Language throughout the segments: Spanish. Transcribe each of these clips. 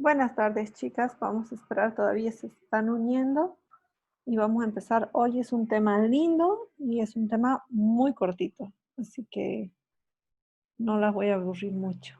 Buenas tardes, chicas. Vamos a esperar, todavía se están uniendo y vamos a empezar. Hoy es un tema lindo y es un tema muy cortito, así que no las voy a aburrir mucho.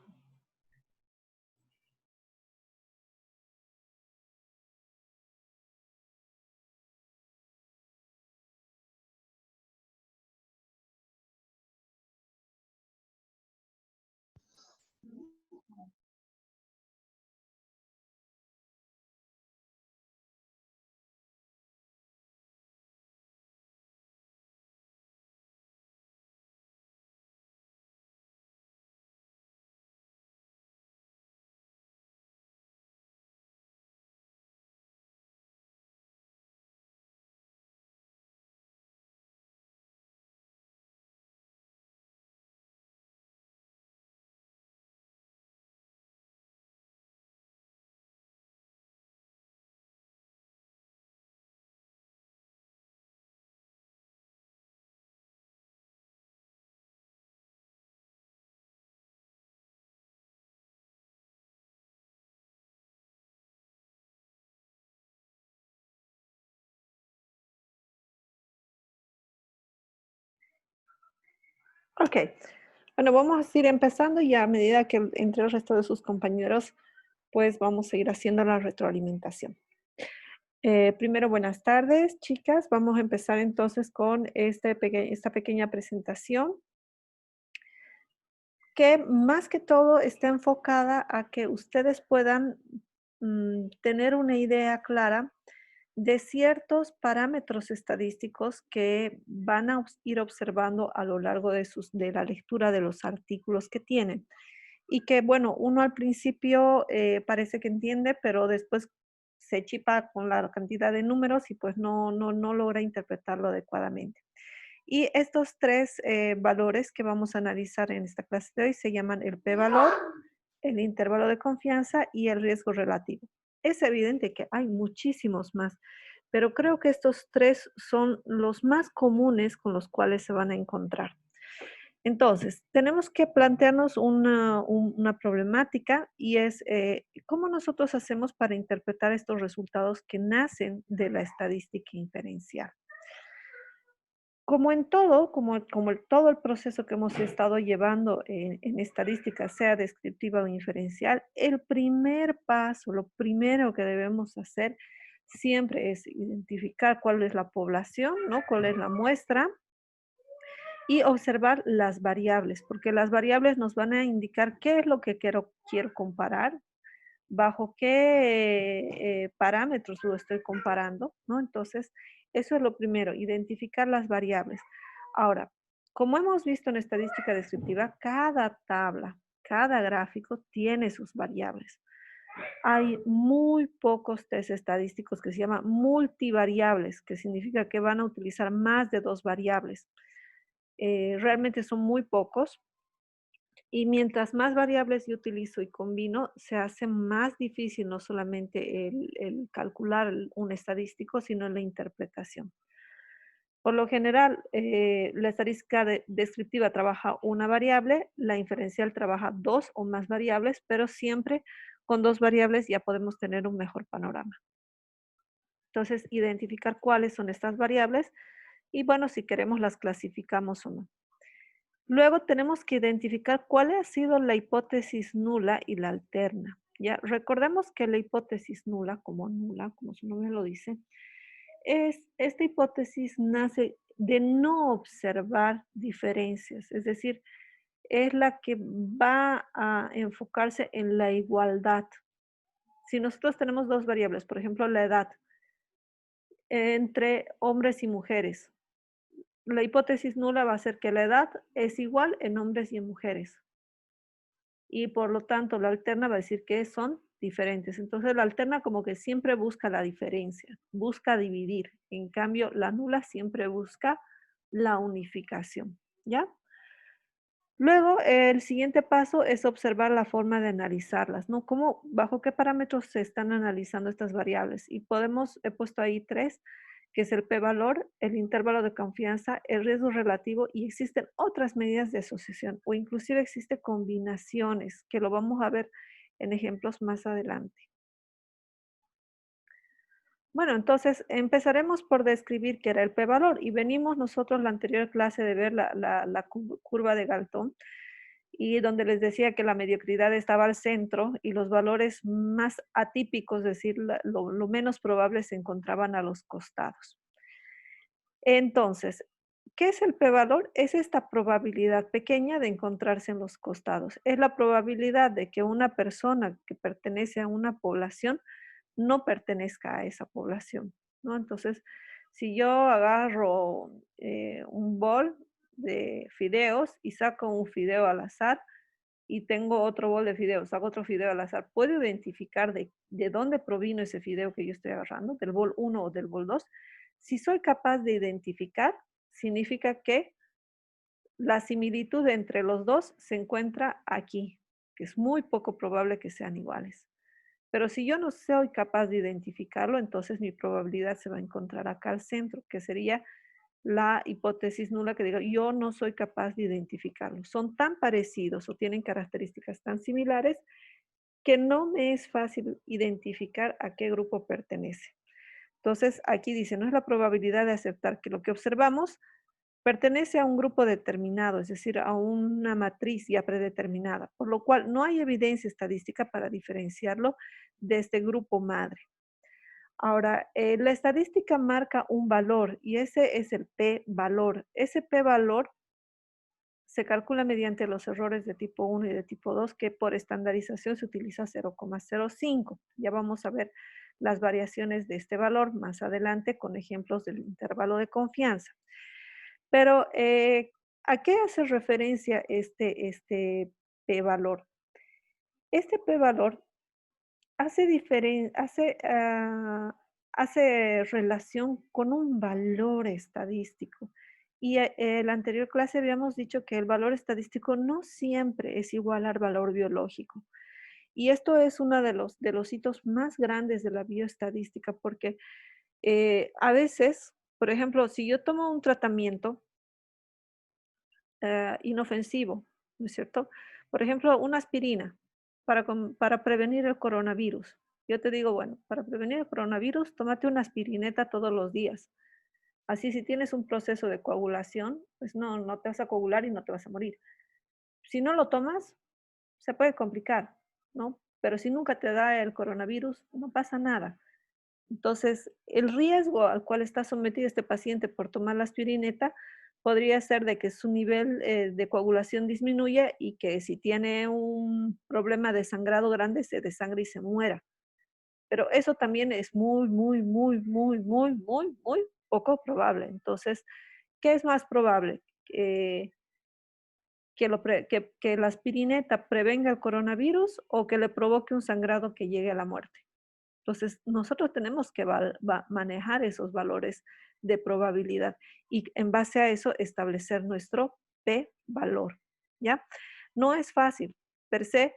Ok, bueno, vamos a ir empezando y a medida que entre el resto de sus compañeros, pues vamos a ir haciendo la retroalimentación. Primero, buenas tardes, chicas. Vamos a empezar entonces con esta pequeña presentación que más que todo está enfocada a que ustedes puedan tener una idea clara de ciertos parámetros estadísticos que van a ir observando a lo largo de la lectura de los artículos que tienen. Y que, bueno, uno al principio parece que entiende, pero después se chipa con la cantidad de números y pues no logra interpretarlo adecuadamente. Y estos tres valores que vamos a analizar en esta clase de hoy se llaman el p-valor, el intervalo de confianza y el riesgo relativo. Es evidente que hay muchísimos más, pero creo que estos tres son los más comunes con los cuales se van a encontrar. Entonces, tenemos que plantearnos una problemática y es cómo nosotros hacemos para interpretar estos resultados que nacen de la estadística inferencial. Como en todo, como todo el proceso que hemos estado llevando en estadística, sea descriptiva o inferencial, el primer paso, lo primero que debemos hacer siempre es identificar cuál es la población, ¿no? Cuál es la muestra y observar las variables, porque las variables nos van a indicar qué es lo que quiero comparar, bajo qué parámetros lo estoy comparando, ¿no? Entonces, eso es lo primero, identificar las variables. Ahora, como hemos visto en estadística descriptiva, cada tabla, cada gráfico tiene sus variables. Hay muy pocos test estadísticos que se llaman multivariables, que significa que van a utilizar más de dos variables. Realmente son muy pocos, y mientras más variables yo utilizo y combino, se hace más difícil no solamente el calcular un estadístico, sino la interpretación. Por lo general, la estadística descriptiva trabaja una variable, la inferencial trabaja dos o más variables, pero siempre con dos variables ya podemos tener un mejor panorama. Entonces, identificar cuáles son estas variables y, bueno, si queremos las clasificamos o no. Luego tenemos que identificar cuál ha sido la hipótesis nula y la alterna. Ya, recordemos que la hipótesis nula, como su nombre lo dice, esta hipótesis nace de no observar diferencias, es decir, es la que va a enfocarse en la igualdad. Si nosotros tenemos dos variables, por ejemplo, la edad entre hombres y mujeres, la hipótesis nula va a ser que la edad es igual en hombres y en mujeres. Y por lo tanto la alterna va a decir que son diferentes. Entonces la alterna como que siempre busca la diferencia, busca dividir. En cambio, la nula siempre busca la unificación, ¿ya? Luego, el siguiente paso es observar la forma de analizarlas, ¿no? ¿Cómo, bajo qué parámetros se están analizando estas variables? Y he puesto ahí tres, que es el p-valor, el intervalo de confianza, el riesgo relativo, y existen otras medidas de asociación, o inclusive existen combinaciones, que lo vamos a ver en ejemplos más adelante. Bueno, entonces empezaremos por describir qué era el p-valor y venimos nosotros la anterior clase de ver la curva de Galton y donde les decía que la mediocridad estaba al centro y los valores más atípicos, es decir, lo menos probable se encontraban a los costados. Entonces, ¿qué es el p-valor? Es esta probabilidad pequeña de encontrarse en los costados. Es la probabilidad de que una persona que pertenece a una población no pertenezca a esa población, ¿no? Entonces, si yo agarro un bol de fideos y saco un fideo al azar y tengo otro bol de fideos, saco otro fideo al azar, ¿puedo identificar de dónde provino ese fideo que yo estoy agarrando, del bol uno o del bol 2? Si soy capaz de identificar, significa que la similitud entre los dos se encuentra aquí, que es muy poco probable que sean iguales. Pero si yo no soy capaz de identificarlo, entonces mi probabilidad se va a encontrar acá al centro, que sería la hipótesis nula que digo, yo no soy capaz de identificarlo. Son tan parecidos o tienen características tan similares que no me es fácil identificar a qué grupo pertenece. Entonces, aquí dice, no es la probabilidad de aceptar que lo que observamos pertenece a un grupo determinado, es decir, a una matriz ya predeterminada, por lo cual no hay evidencia estadística para diferenciarlo de este grupo madre. Ahora, la estadística marca un valor y ese es el p-valor. Ese p-valor se calcula mediante los errores de tipo 1 y de tipo 2, que por estandarización se utiliza 0,05. Ya vamos a ver las variaciones de este valor más adelante con ejemplos del intervalo de confianza. Pero, ¿a qué hace referencia este p-valor? Este p-valor hace relación con un valor estadístico. Y, en la anterior clase habíamos dicho que el valor estadístico no siempre es igual al valor biológico. Y esto es uno de los hitos más grandes de la bioestadística, porque, a veces, por ejemplo, si yo tomo un tratamiento inofensivo, ¿no es cierto? Por ejemplo, una aspirina para prevenir el coronavirus. Yo te digo, bueno, para prevenir el coronavirus, tómate una aspirineta todos los días. Así, si tienes un proceso de coagulación, pues no te vas a coagular y no te vas a morir. Si no lo tomas, se puede complicar, ¿no? Pero si nunca te da el coronavirus, no pasa nada. Entonces, el riesgo al cual está sometido este paciente por tomar la aspirineta podría ser de que su nivel de coagulación disminuya y que si tiene un problema de sangrado grande, se desangre y se muera. Pero eso también es muy, muy, muy, muy, muy, muy, muy poco probable. Entonces, ¿qué es más probable? Que la aspirineta prevenga el coronavirus o que le provoque un sangrado que llegue a la muerte. Entonces, nosotros tenemos que manejar esos valores de probabilidad y en base a eso establecer nuestro p-valor, ¿ya? No es fácil, per se,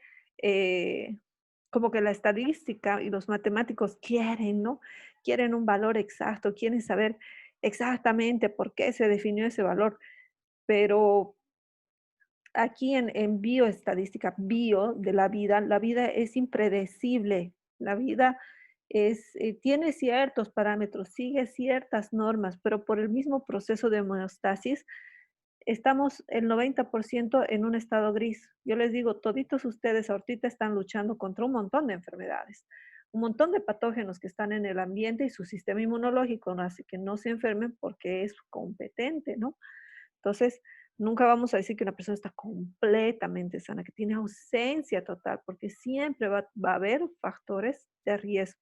como que la estadística y los matemáticos quieren, ¿no? Quieren un valor exacto, quieren saber exactamente por qué se definió ese valor, pero aquí en bioestadística, bio de la vida es impredecible, la vida tiene ciertos parámetros, sigue ciertas normas, pero por el mismo proceso de homeostasis, estamos el 90% en un estado gris. Yo les digo, toditos ustedes ahorita están luchando contra un montón de enfermedades, un montón de patógenos que están en el ambiente y su sistema inmunológico no hace que no se enfermen porque es competente, ¿no? Entonces, nunca vamos a decir que una persona está completamente sana, que tiene ausencia total, porque siempre va a haber factores de riesgo.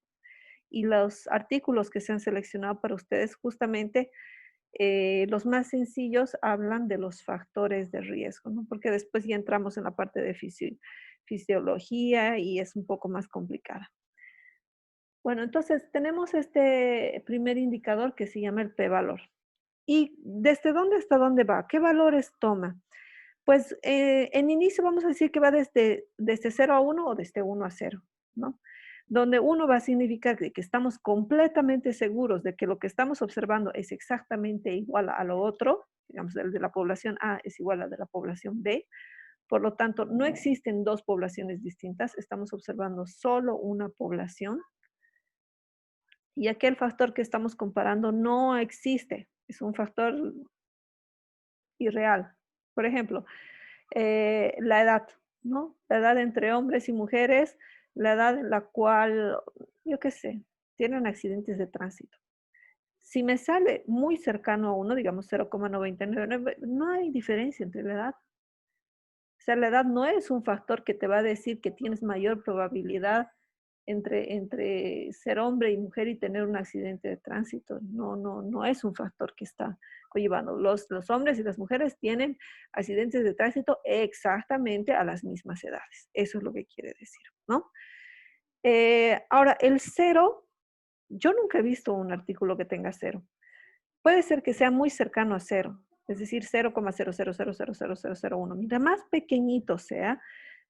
Y los artículos que se han seleccionado para ustedes, justamente los más sencillos hablan de los factores de riesgo, ¿no? Porque después ya entramos en la parte de fisiología y es un poco más complicada. Bueno, entonces tenemos este primer indicador que se llama el p-valor. ¿Y desde dónde hasta dónde va? ¿Qué valores toma? Pues en inicio vamos a decir que va desde 0 a 1 o desde 1 a 0, ¿no? Donde uno va a significar que estamos completamente seguros de que lo que estamos observando es exactamente igual a lo otro, digamos, el de la población A es igual al de la población B, por lo tanto, no existen dos poblaciones distintas, estamos observando solo una población. y aquel factor que estamos comparando no existe, es un factor irreal. Por ejemplo, la edad, ¿no? La edad entre hombres y mujeres, la edad en la cual, yo qué sé, tienen accidentes de tránsito. Si me sale muy cercano a uno, digamos 0,99, no hay diferencia entre la edad. O sea, la edad no es un factor que te va a decir que tienes mayor probabilidad entre ser hombre y mujer y tener un accidente de tránsito. No, no, no es un factor que está conllevando. Los hombres y las mujeres tienen accidentes de tránsito exactamente a las mismas edades. Eso es lo que quiere decir, ¿no? Ahora, el cero, yo nunca he visto un artículo que tenga cero. Puede ser que sea muy cercano a cero, es decir, 0,000000001. Mientras más pequeñito sea,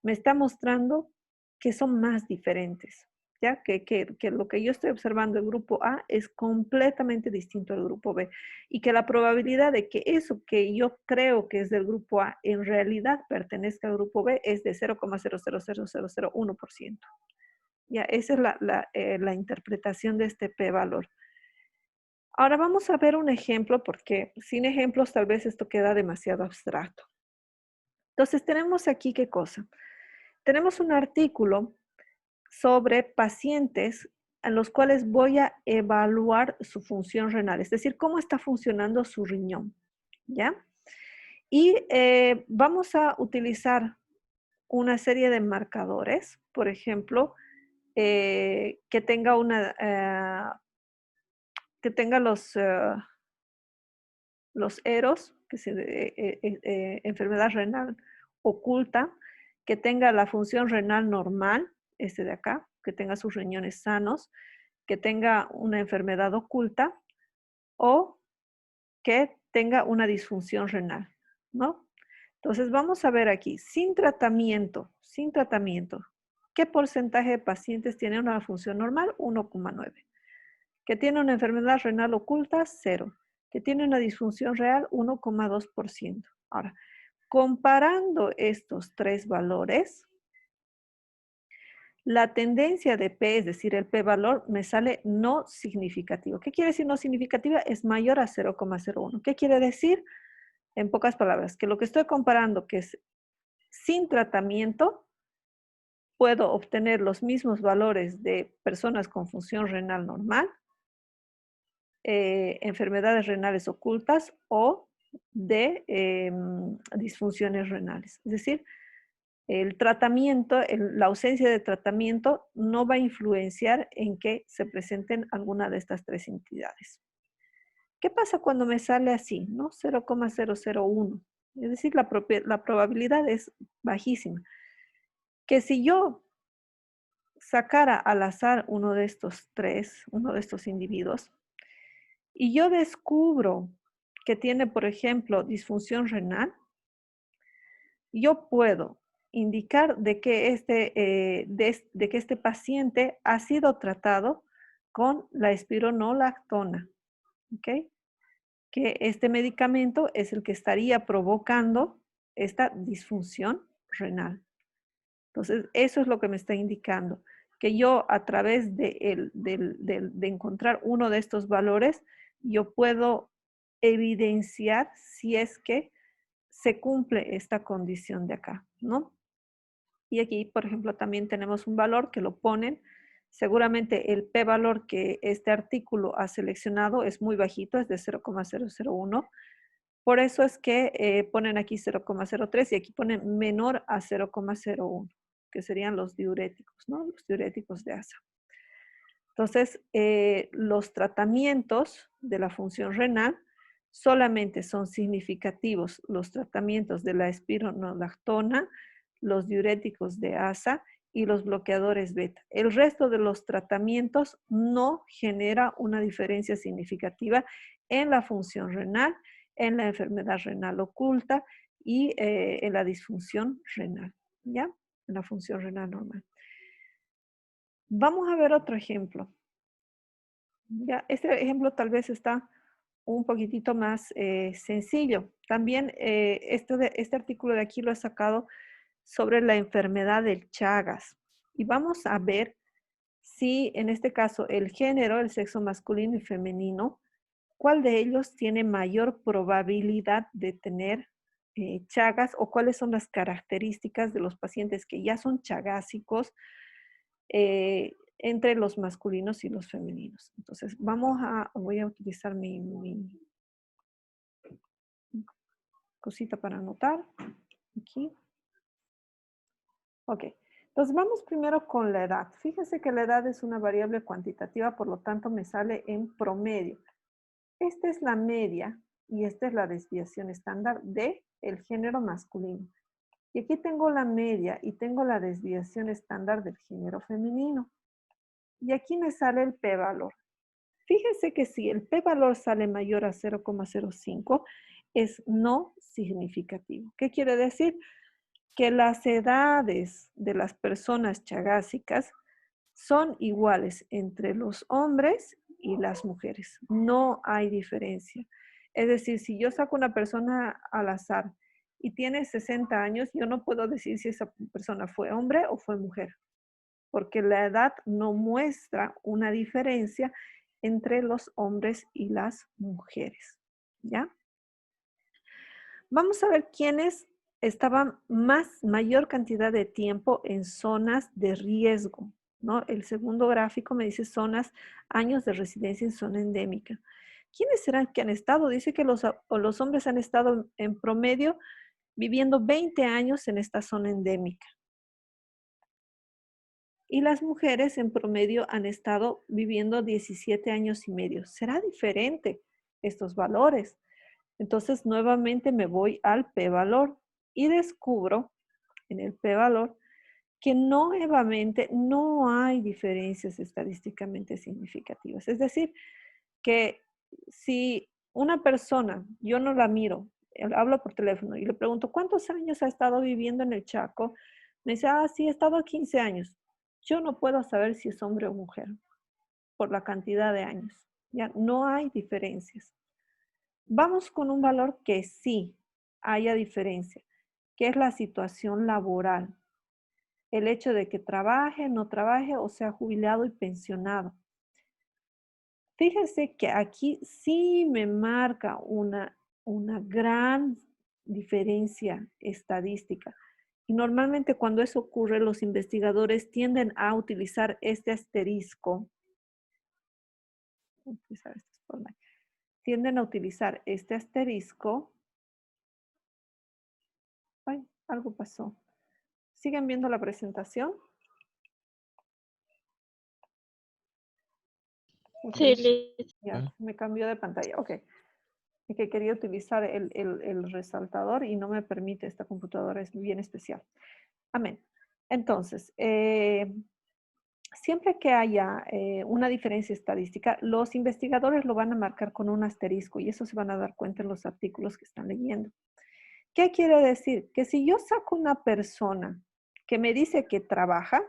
me está mostrando que son más diferentes, ¿ya? Que lo que yo estoy observando del grupo A es completamente distinto al grupo B y que la probabilidad de que eso que yo creo que es del grupo A en realidad pertenezca al grupo B es de 0,0000001%. Ya, esa es la interpretación de este p-valor. Ahora vamos a ver un ejemplo porque sin ejemplos tal vez esto queda demasiado abstracto. Entonces tenemos aquí qué cosa. Tenemos un artículo sobre pacientes a los cuales voy a evaluar su función renal, es decir, cómo está funcionando su riñón, ¿ya? Y vamos a utilizar una serie de marcadores, por ejemplo, que tenga que tenga los EROS, que es enfermedad renal oculta, que tenga la función renal normal, este de acá, que tenga sus riñones sanos, que tenga una enfermedad oculta o que tenga una disfunción renal, ¿no? Entonces vamos a ver aquí, sin tratamiento, ¿qué porcentaje de pacientes tienen una función normal? 1,9. Que tiene una enfermedad renal oculta, 0. Que tiene una disfunción real, 1,2%. Ahora, comparando estos tres valores, la tendencia de P, es decir, el P-valor, me sale no significativo. ¿Qué quiere decir no significativa? Es mayor a 0,01. ¿Qué quiere decir? En pocas palabras, que lo que estoy comparando, que es sin tratamiento, puedo obtener los mismos valores de personas con función renal normal, enfermedades renales ocultas o de disfunciones renales. Es decir, el tratamiento, la ausencia de tratamiento no va a influenciar en que se presenten alguna de estas tres entidades. ¿Qué pasa cuando me sale así, no? 0,001. Es decir, la probabilidad es bajísima. Que si yo sacara al azar uno de estos tres, uno de estos individuos, y yo descubro que tiene, por ejemplo, disfunción renal, yo puedo indicar de que de que este paciente ha sido tratado con la espironolactona, ¿ok? Que este medicamento es el que estaría provocando esta disfunción renal. Entonces, eso es lo que me está indicando, que yo a través de encontrar uno de estos valores, yo puedo evidenciar si es que se cumple esta condición de acá, ¿no? Y aquí, por ejemplo, también tenemos un valor que lo ponen. Seguramente el p-valor que este artículo ha seleccionado es muy bajito, es de 0,001. Por eso es que ponen aquí 0,03 y aquí ponen menor a 0,01, que serían los diuréticos, ¿no? Los diuréticos de asa. Entonces, los tratamientos de la función renal solamente son significativos los tratamientos de la espironolactona, los diuréticos de asa y los bloqueadores beta. El resto de los tratamientos no genera una diferencia significativa en la función renal, en la enfermedad renal oculta y en la disfunción renal, ¿ya? En la función renal normal. Vamos a ver otro ejemplo. Ya, este ejemplo tal vez está un poquitito más sencillo. También este artículo de aquí lo he sacado sobre la enfermedad del Chagas. Y vamos a ver si en este caso el género, el sexo masculino y femenino, ¿cuál de ellos tiene mayor probabilidad de tener chagas o cuáles son las características de los pacientes que ya son chagásicos entre los masculinos y los femeninos? Entonces, voy a utilizar mi cosita para anotar aquí. Ok, entonces vamos primero con la edad. Fíjense que la edad es una variable cuantitativa, por lo tanto me sale en promedio. Esta es la media y esta es la desviación estándar de el género masculino. Y aquí tengo la media y tengo la desviación estándar del género femenino. Y aquí me sale el p-valor. Fíjense que si el p-valor sale mayor a 0,05, es no significativo. ¿Qué quiere decir? Que las edades de las personas chagásicas son iguales entre los hombres y las mujeres. No hay diferencia. Es decir, si yo saco una persona al azar y tiene 60 años, yo no puedo decir si esa persona fue hombre o fue mujer, porque la edad no muestra una diferencia entre los hombres y las mujeres. ¿Ya? Vamos a ver quiénes estaban mayor cantidad de tiempo en zonas de riesgo, ¿no? El segundo gráfico me dice años de residencia en zona endémica. ¿Quiénes serán que han estado? Dice que los hombres han estado en promedio viviendo 20 años en esta zona endémica. Y las mujeres en promedio han estado viviendo 17 años y medio. ¿Será diferente estos valores? Entonces, nuevamente me voy al p-valor y descubro en el p-valor que nuevamente no hay diferencias estadísticamente significativas. Es decir, que si una persona, yo no la miro, hablo por teléfono y le pregunto, ¿cuántos años ha estado viviendo en el Chaco? Me dice, sí, he estado 15 años. Yo no puedo saber si es hombre o mujer por la cantidad de años. Ya no hay diferencias. Vamos con un valor que sí haya diferencia, que es la situación laboral. El hecho de que trabaje, no trabaje o sea jubilado y pensionado. Fíjense que aquí sí me marca una gran diferencia estadística. Y normalmente cuando eso ocurre, los investigadores tienden a utilizar este asterisco. Tienden a utilizar este asterisco. Ay, algo pasó. ¿Siguen viendo la presentación? Sí, Okay. listo. Ya, me cambió de pantalla. Ok. Es que quería utilizar el resaltador y no me permite, esta computadora es bien especial. Amén. Entonces, siempre que haya una diferencia estadística, los investigadores lo van a marcar con un asterisco y eso se van a dar cuenta en los artículos que están leyendo. ¿Qué quiere decir? Que si yo saco una persona que me dice que trabaja,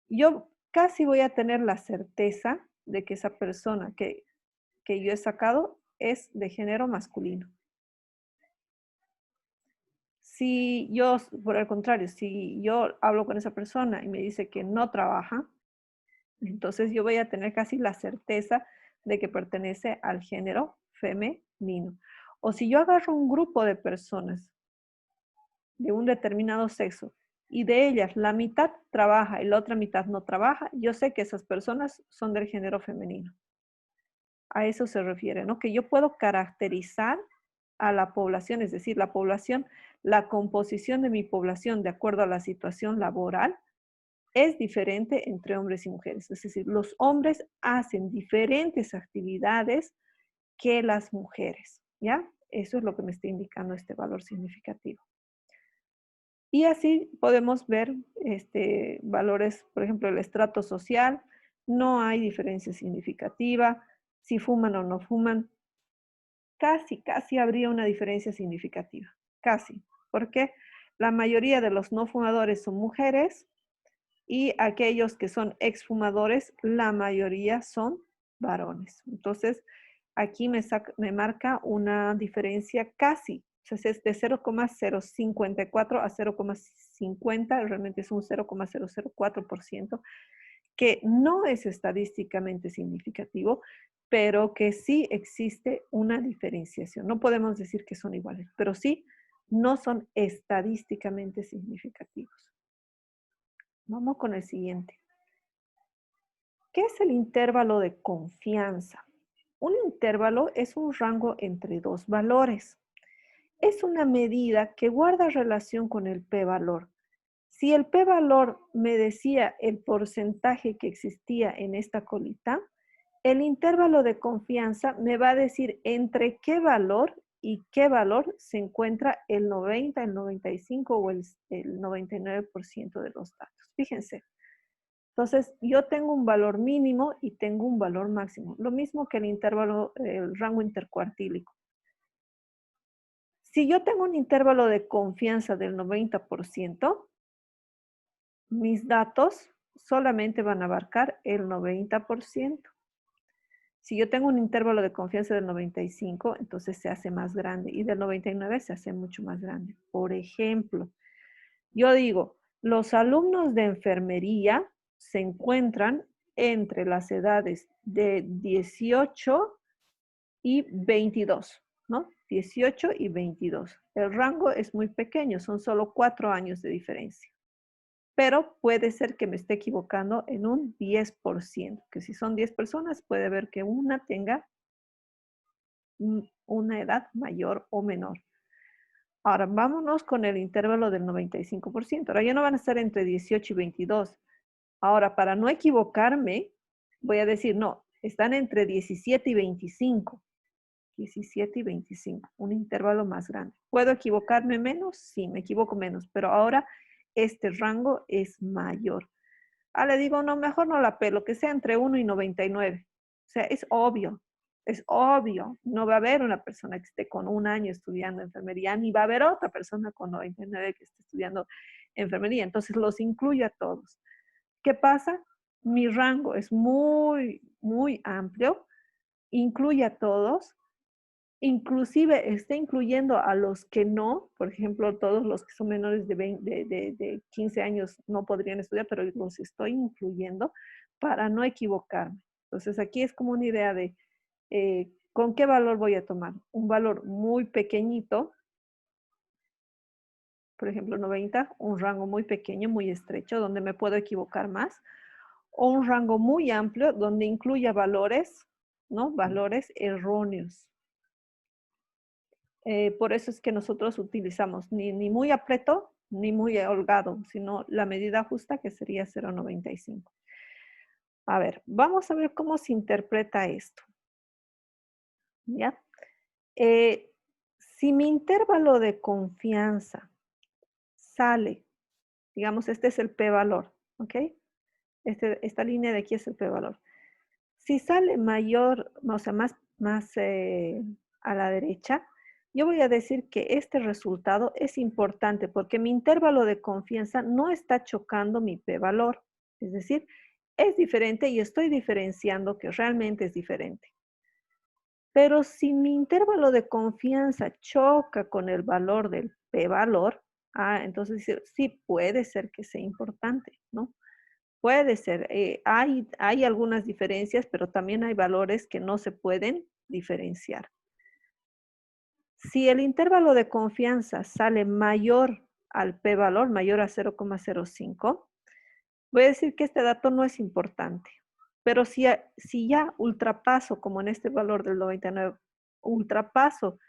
yo casi voy a tener la certeza de que esa persona que yo he sacado es de género masculino. Si yo, por el contrario, si yo hablo con esa persona y me dice que no trabaja, entonces yo voy a tener casi la certeza de que pertenece al género femenino. O si yo agarro un grupo de personas de un determinado sexo y de ellas la mitad trabaja y la otra mitad no trabaja, yo sé que esas personas son del género femenino. A eso se refiere, ¿no? Que yo puedo caracterizar a la población, es decir, la población, la composición de mi población de acuerdo a la situación laboral es diferente entre hombres y mujeres. Es decir, los hombres hacen diferentes actividades que las mujeres, ¿ya? Eso es lo que me está indicando este valor significativo. Y así podemos ver valores, por ejemplo, el estrato social, no hay diferencia significativa, si fuman o no fuman, casi habría una diferencia significativa, casi, porque la mayoría de los no fumadores son mujeres y aquellos que son exfumadores, la mayoría son varones. Entonces, aquí me marca una diferencia casi, o sea, es de 0,054 a 0,50, realmente es un 0,004%, que no es estadísticamente significativo, pero que sí existe una diferenciación. No podemos decir que son iguales, pero sí no son estadísticamente significativos. Vamos con el siguiente. ¿Qué es el intervalo de confianza? Un intervalo es un rango entre dos valores. Es una medida que guarda relación con el p-valor. Si el p-valor me decía el porcentaje que existía en esta colita, el intervalo de confianza me va a decir entre qué valor y qué valor se encuentra el 90, el 95 o el 99% de los datos. Fíjense. Entonces, yo tengo un valor mínimo y tengo un valor máximo. Lo mismo que el intervalo, el rango intercuartílico. Si yo tengo un intervalo de confianza del 90%, mis datos solamente van a abarcar el 90%. Si yo tengo un intervalo de confianza del 95, entonces se hace más grande y del 99 se hace mucho más grande. Por ejemplo, yo digo, los alumnos de enfermería se encuentran entre las edades de 18 y 22, ¿no? 18 y 22. El rango es muy pequeño, son solo 4 años de diferencia. Pero puede ser que me esté equivocando en un 10%, que si son 10 personas, puede haber que una tenga una edad mayor o menor. Ahora, vámonos con el intervalo del 95%. Ahora ya no van a estar entre 18 y 22. Ahora, para no equivocarme, voy a decir, no, están entre 17 y 25. 17 y 25, un intervalo más grande. ¿Puedo equivocarme menos? Sí, me equivoco menos, pero ahora este rango es mayor. Le digo, no, mejor no la pelo, que sea entre 1 y 99. O sea, es obvio. No va a haber una persona que esté con un año estudiando enfermería, ni va a haber otra persona con 99 que esté estudiando enfermería. Entonces los incluyo a todos. ¿Qué pasa? Mi rango es muy, muy amplio, incluye a todos, inclusive está incluyendo a los que no, por ejemplo, todos los que son menores de, 20, de 15 años no podrían estudiar, pero los estoy incluyendo para no equivocarme. Entonces aquí es como una idea de ¿con qué valor voy a tomar? Un valor muy pequeñito, por ejemplo 90, un rango muy pequeño, muy estrecho, donde me puedo equivocar más, o un rango muy amplio donde incluya valores, ¿no? Valores erróneos. Por eso es que nosotros utilizamos ni muy apretado ni muy holgado, sino la medida justa que sería 0,95. A ver, vamos a ver cómo se interpreta esto. ¿Ya? Si mi intervalo de confianza sale, digamos, este es el p-valor, ¿ok? Esta línea de aquí es el p-valor. Si sale mayor, o sea, más a la derecha, yo voy a decir que este resultado es importante porque mi intervalo de confianza no está chocando mi p-valor. Es decir, es diferente y estoy diferenciando que realmente es diferente. Pero si mi intervalo de confianza choca con el valor del p-valor, entonces sí puede ser que sea importante, ¿no? Puede ser. Hay algunas diferencias, pero también hay valores que no se pueden diferenciar. Si el intervalo de confianza sale mayor al p-valor, mayor a 0,05, voy a decir que este dato no es importante. Pero si ya ultrapaso, como en este valor del 99, ultrapaso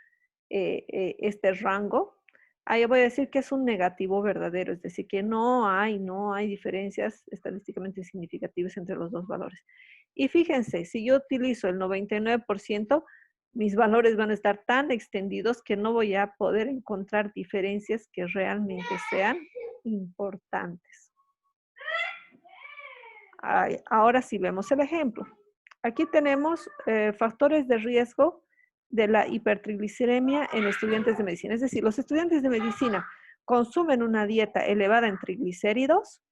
este rango, ahí voy a decir que es un negativo verdadero, es decir, que no hay diferencias estadísticamente significativas entre los dos valores. Y fíjense, si yo utilizo el 99%, mis valores van a estar tan extendidos que no voy a poder encontrar diferencias que realmente sean importantes. Ahora sí vemos el ejemplo. Aquí tenemos factores de riesgo de la hipertriglicemia en estudiantes de medicina. Es decir, los estudiantes de medicina consumen una dieta elevada en triglicéridos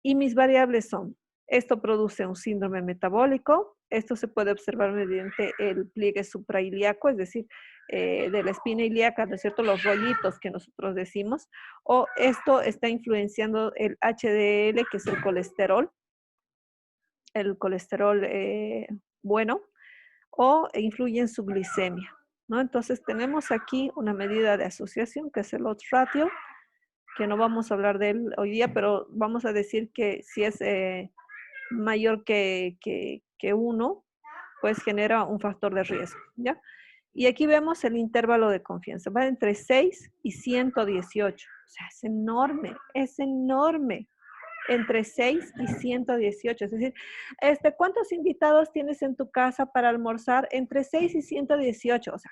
y mis variables son, esto produce un síndrome metabólico, esto se puede observar mediante el pliegue suprailíaco, es decir, de la espina ilíaca, ¿no es cierto?, los rollitos que nosotros decimos, o esto está influenciando el HDL, que es el colesterol, el colesterol bueno o influye en su glicemia, ¿no? Entonces tenemos aquí una medida de asociación que es el odds ratio, que no vamos a hablar de él hoy día, pero vamos a decir que si es mayor que 1, pues genera un factor de riesgo, ¿ya? Y aquí vemos el intervalo de confianza, va entre 6 y 118, o sea, es enorme, entre 6 y 118, es decir, ¿cuántos invitados tienes en tu casa para almorzar? Entre 6 y 118, o sea,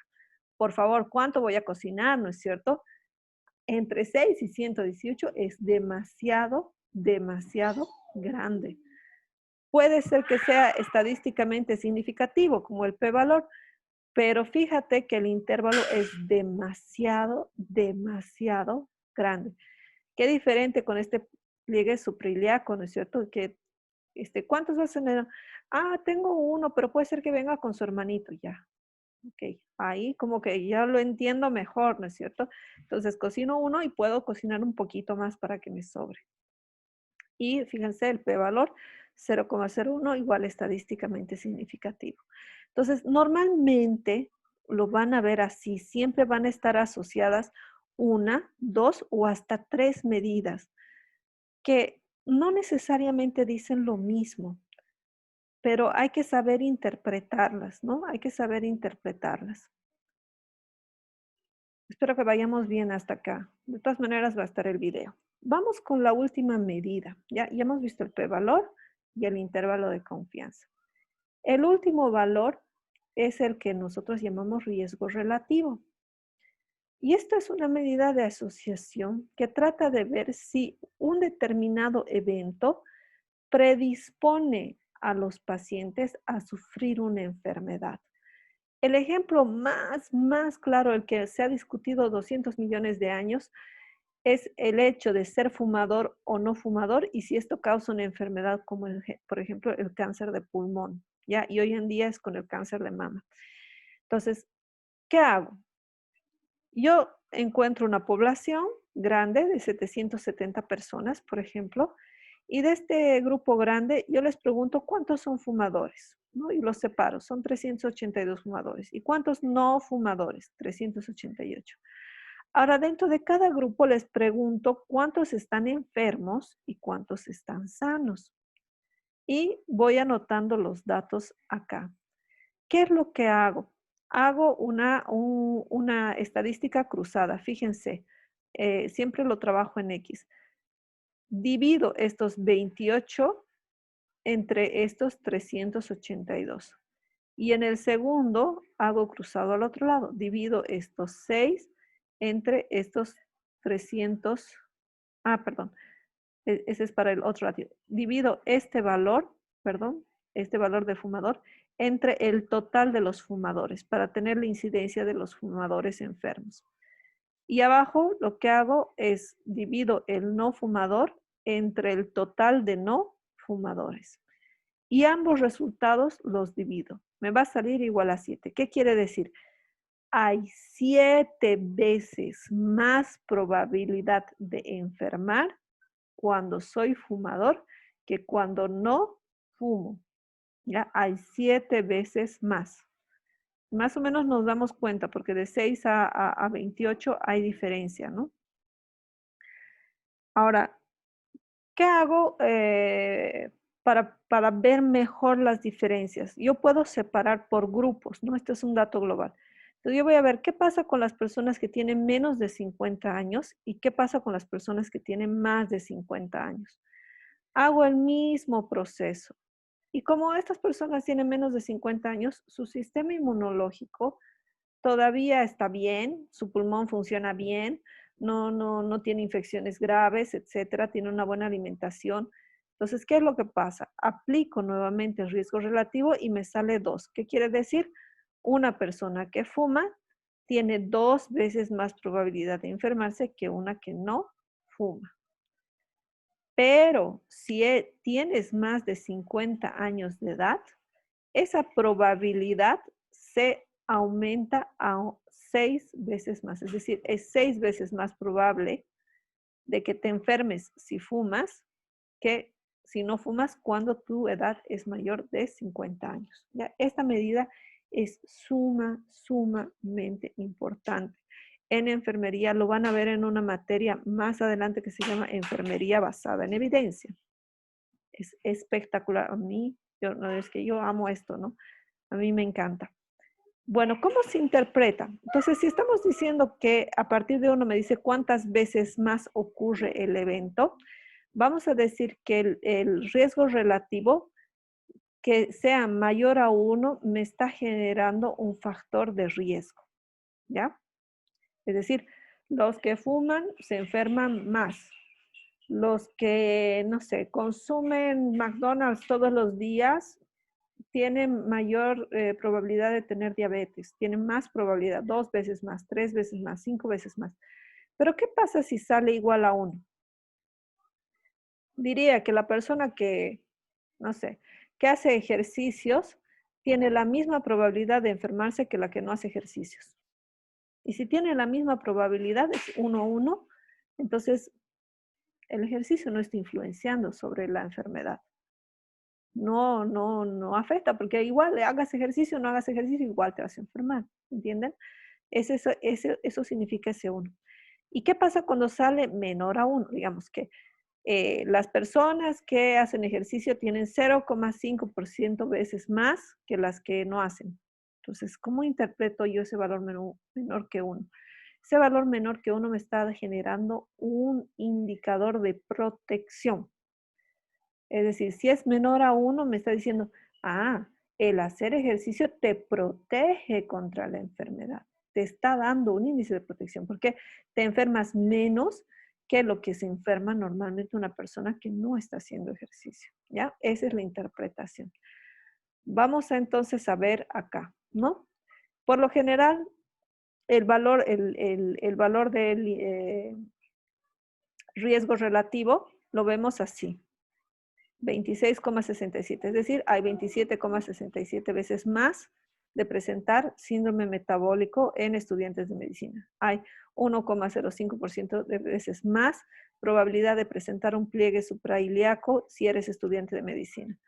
por favor, ¿cuánto voy a cocinar, no es cierto? Entre 6 y 118 es demasiado, demasiado grande. Puede ser que sea estadísticamente significativo, como el p-valor, pero fíjate que el intervalo es demasiado, demasiado grande. Qué diferente con este pliegue suprailiaco, ¿no es cierto? Que, ¿cuántos vas a tener? Ah, tengo uno, pero puede ser que venga con su hermanito, ya. Ok, ahí como que ya lo entiendo mejor, ¿no es cierto? Entonces cocino uno y puedo cocinar un poquito más para que me sobre. Y fíjense, el p-valor 0,01 igual estadísticamente significativo. Entonces, normalmente lo van a ver así, siempre van a estar asociadas una, dos o hasta tres medidas que no necesariamente dicen lo mismo, pero hay que saber interpretarlas, ¿no? Hay que saber interpretarlas. Espero que vayamos bien hasta acá. De todas maneras va a estar el video. Vamos con la última medida. Ya hemos visto el p-valor y el intervalo de confianza. El último valor es el que nosotros llamamos riesgo relativo. Y esto es una medida de asociación que trata de ver si un determinado evento predispone a los pacientes a sufrir una enfermedad. El ejemplo más claro, el que se ha discutido 200 millones de años, es el hecho de ser fumador o no fumador y si esto causa una enfermedad como, por ejemplo, el cáncer de pulmón, ¿ya? Y hoy en día es con el cáncer de mama. Entonces, ¿qué hago? Yo encuentro una población grande de 770 personas, por ejemplo, y de este grupo grande yo les pregunto cuántos son fumadores, ¿no? Y los separo, son 382 fumadores. ¿Y cuántos no fumadores? 388. Ahora, dentro de cada grupo les pregunto cuántos están enfermos y cuántos están sanos. Y voy anotando los datos acá. ¿Qué es lo que hago? Hago una estadística cruzada. Fíjense, siempre lo trabajo en X. Divido estos 28 entre estos 382. Y en el segundo hago cruzado al otro lado. Divido estos 6 entre estos 300. Perdón. Ese es para el otro ratio. Divido este valor, perdón, este valor de fumador entre el total de los fumadores para tener la incidencia de los fumadores enfermos. Y abajo lo que hago es divido el no fumador entre el total de no fumadores. Y ambos resultados los divido. Me va a salir igual a 7. ¿Qué quiere decir? Hay 7 veces más probabilidad de enfermar cuando soy fumador que cuando no fumo. Ya hay 7 veces más. Más o menos nos damos cuenta porque de 6 a 28 hay diferencia, ¿no? Ahora, ¿qué hago para ver mejor las diferencias? Yo puedo separar por grupos, ¿no? Este es un dato global. Entonces yo voy a ver qué pasa con las personas que tienen menos de 50 años y qué pasa con las personas que tienen más de 50 años. Hago el mismo proceso. Y como estas personas tienen menos de 50 años, su sistema inmunológico todavía está bien, su pulmón funciona bien, no tiene infecciones graves, etcétera, tiene una buena alimentación. Entonces, ¿qué es lo que pasa? Aplico nuevamente el riesgo relativo y me sale 2. ¿Qué quiere decir? Una persona que fuma tiene 2 veces más probabilidad de enfermarse que una que no fuma. Pero si tienes más de 50 años de edad, esa probabilidad se aumenta a 6 veces más. Es decir, es 6 veces más probable de que te enfermes si fumas que si no fumas cuando tu edad es mayor de 50 años. ¿Ya? Esta medida es sumamente importante. En enfermería lo van a ver en una materia más adelante que se llama enfermería basada en evidencia. Es espectacular. A mí, no, es que yo amo esto, ¿no? A mí me encanta. Bueno, ¿cómo se interpreta? Entonces, si estamos diciendo que a partir de uno me dice cuántas veces más ocurre el evento, vamos a decir que el riesgo relativo que sea mayor a 1 me está generando un factor de riesgo, ¿ya? Es decir, los que fuman se enferman más. Los que, no sé, consumen McDonald's todos los días tienen mayor probabilidad de tener diabetes, tienen más probabilidad, 2 veces más, 3 veces más, 5 veces más. Pero ¿qué pasa si sale igual a 1? Diría que la persona que, no sé, que hace ejercicios tiene la misma probabilidad de enfermarse que la que no hace ejercicios. Y si tiene la misma probabilidad, es 1-1, entonces el ejercicio no está influenciando sobre la enfermedad. No afecta, porque igual hagas ejercicio o no hagas ejercicio, igual te vas a enfermar, ¿entienden? Eso significa ese 1. ¿Y qué pasa cuando sale menor a 1? Digamos que las personas que hacen ejercicio tienen 0,5% veces más que las que no hacen. Entonces, ¿cómo interpreto yo ese valor menor que 1? Ese valor menor que 1 me está generando un indicador de protección. Es decir, si es menor a 1, me está diciendo, el hacer ejercicio te protege contra la enfermedad. Te está dando un índice de protección porque te enfermas menos que lo que se enferma normalmente una persona que no está haciendo ejercicio. ¿Ya? Esa es la interpretación. Vamos entonces a ver acá, ¿no? Por lo general, el valor del riesgo relativo lo vemos así. 26,67, es decir, hay 27,67 veces más de presentar síndrome metabólico en estudiantes de medicina. Hay 1,05% de veces más probabilidad de presentar un pliegue suprailíaco si eres estudiante de medicina.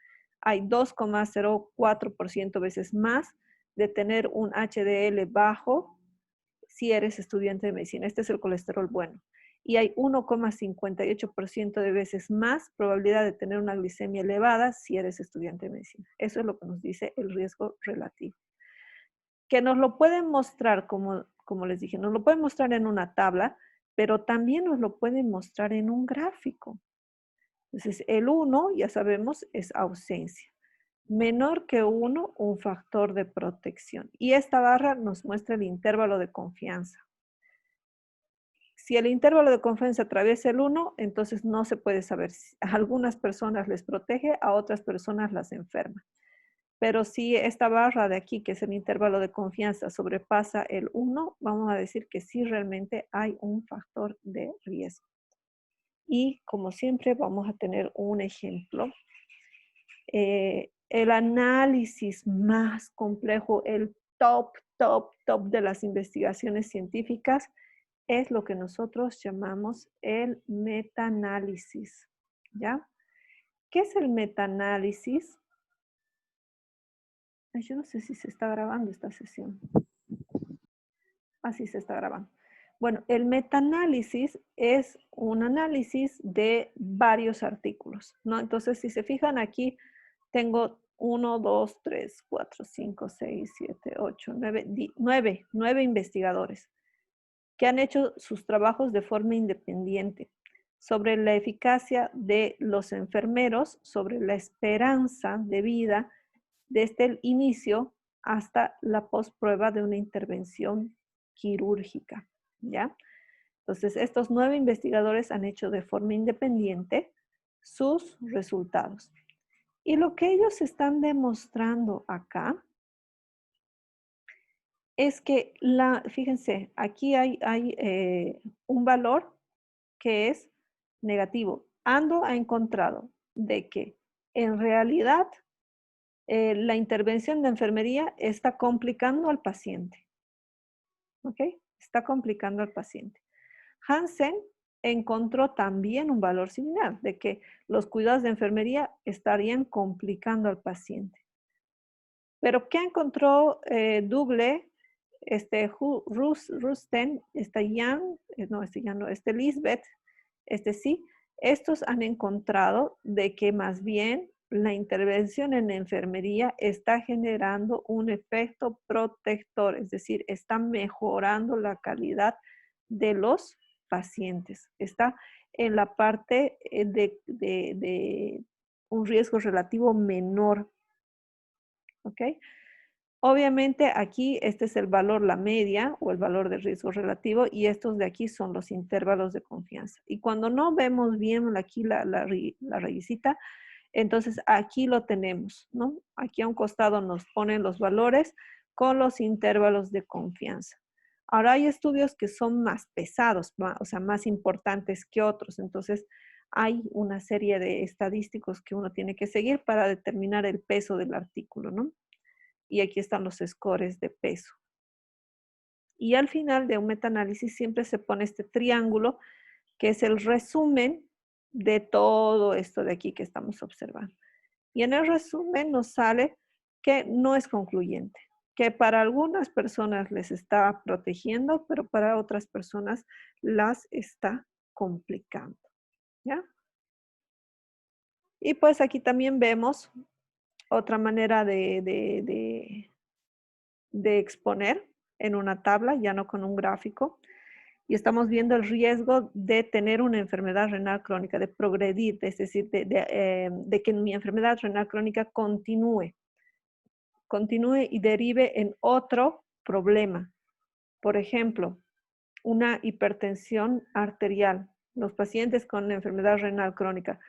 Hay 2,04% veces más de tener un HDL bajo si eres estudiante de medicina. Este es el colesterol bueno. Y hay 1,58% de veces más probabilidad de tener una glicemia elevada si eres estudiante de medicina. Eso es lo que nos dice el riesgo relativo. Que nos lo pueden mostrar, como les dije, nos lo pueden mostrar en una tabla, pero también nos lo pueden mostrar en un gráfico. Entonces, el 1, ya sabemos, es ausencia. Menor que 1, un factor de protección. Y esta barra nos muestra el intervalo de confianza. Si el intervalo de confianza atraviesa el 1, entonces no se puede saber. A algunas personas les protege, a otras personas las enferma. Pero si esta barra de aquí, que es el intervalo de confianza, sobrepasa el 1, vamos a decir que sí realmente hay un factor de riesgo. Y como siempre vamos a tener un ejemplo. El análisis más complejo, el top de las investigaciones científicas, es lo que nosotros llamamos el metaanálisis, ¿ya? ¿Qué es el metaanálisis? Yo no sé si se está grabando esta sesión. Sí se está grabando. Bueno, el metaanálisis es un análisis de varios artículos, ¿no? Entonces, si se fijan aquí, tengo 1, 2, 3, 4, 5, 6, 7, 8, 9 investigadores que han hecho sus trabajos de forma independiente sobre la eficacia de los enfermeros, sobre la esperanza de vida desde el inicio hasta la postprueba de una intervención quirúrgica, ¿ya? Entonces, estos 9 investigadores han hecho de forma independiente sus resultados. Y lo que ellos están demostrando acá es que, fíjense, aquí hay un valor que es negativo. Ando ha encontrado de que en realidad la intervención de enfermería está complicando al paciente. ¿Ok? Está complicando al paciente. Hansen encontró también un valor similar, de que los cuidados de enfermería estarían complicando al paciente. Pero ¿qué encontró Dougle, Rusten, Jan, no, ya no, Lisbeth, sí, estos han encontrado de que más bien la intervención en enfermería está generando un efecto protector, es decir, está mejorando la calidad de los pacientes. Está en la parte de un riesgo relativo menor. ¿Ok? Obviamente aquí este es el valor, la media o el valor de riesgo relativo y estos de aquí son los intervalos de confianza. Y cuando no vemos bien aquí la rayicita, entonces aquí lo tenemos, ¿no? Aquí a un costado nos ponen los valores con los intervalos de confianza. Ahora hay estudios que son más pesados, o sea, más importantes que otros. Entonces hay una serie de estadísticos que uno tiene que seguir para determinar el peso del artículo, ¿no? Y aquí están los scores de peso. Y al final de un metaanálisis siempre se pone este triángulo, que es el resumen de todo esto de aquí que estamos observando. Y en el resumen nos sale que no es concluyente, que para algunas personas les está protegiendo, pero para otras personas las está complicando, ¿ya? Y pues aquí también vemos otra manera de exponer en una tabla, ya no con un gráfico, y estamos viendo el riesgo de tener una enfermedad renal crónica, de progredir, es decir, de que mi enfermedad renal crónica continúe y derive en otro problema. Por ejemplo, una hipertensión arterial. Los pacientes con enfermedad renal crónica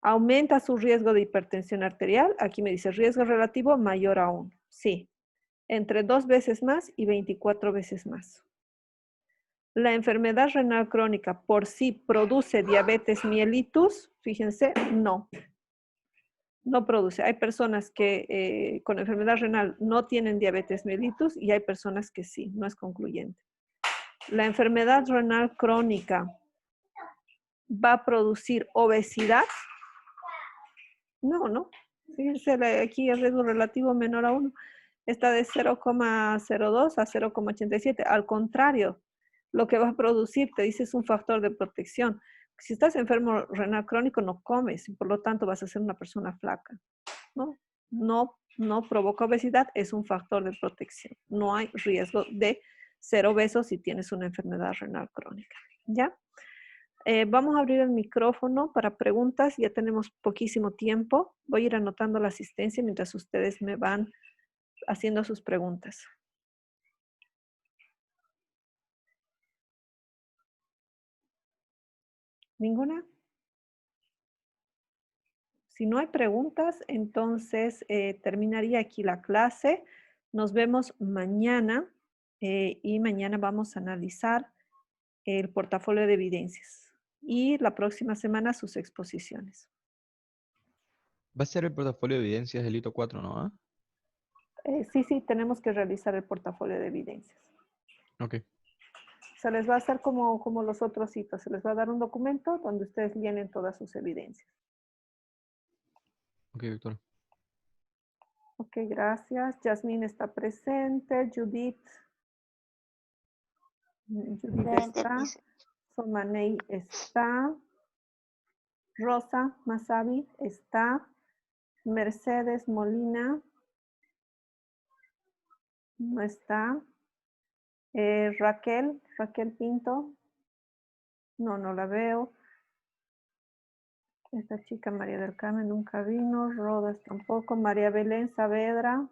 aumenta su riesgo de hipertensión arterial. Aquí me dice riesgo relativo mayor aún. Sí, entre 2 veces más y 24 veces más. La enfermedad renal crónica por sí produce diabetes mellitus, fíjense, no produce. Hay personas que con enfermedad renal no tienen diabetes mellitus y hay personas que sí, no es concluyente. La enfermedad renal crónica va a producir obesidad. No. Fíjense, aquí el riesgo relativo menor a 1 está de 0,02 a 0,87. Al contrario, lo que va a producir, te dice, es un factor de protección. Si estás enfermo renal crónico, no comes y por lo tanto vas a ser una persona flaca. No provoca obesidad, es un factor de protección. No hay riesgo de ser obeso si tienes una enfermedad renal crónica. ¿Ya? Vamos a abrir el micrófono para preguntas. Ya tenemos poquísimo tiempo. Voy a ir anotando la asistencia mientras ustedes me van haciendo sus preguntas. ¿Ninguna? Si no hay preguntas, entonces terminaría aquí la clase. Nos vemos mañana y mañana vamos a analizar el portafolio de evidencias y la próxima semana sus exposiciones. Va a ser el portafolio de evidencias del hito 4, ¿no? Sí, tenemos que realizar el portafolio de evidencias. Ok. Se les va a hacer como los otros hitos. Se les va a dar un documento donde ustedes llenen todas sus evidencias. Ok, doctor. Ok, gracias. Jasmine está presente. Judith está. Somanei está. Rosa Masabi está. Mercedes Molina no está. Raquel Pinto. No la veo. Esta chica María del Carmen nunca vino. Rodas tampoco. María Belén Saavedra.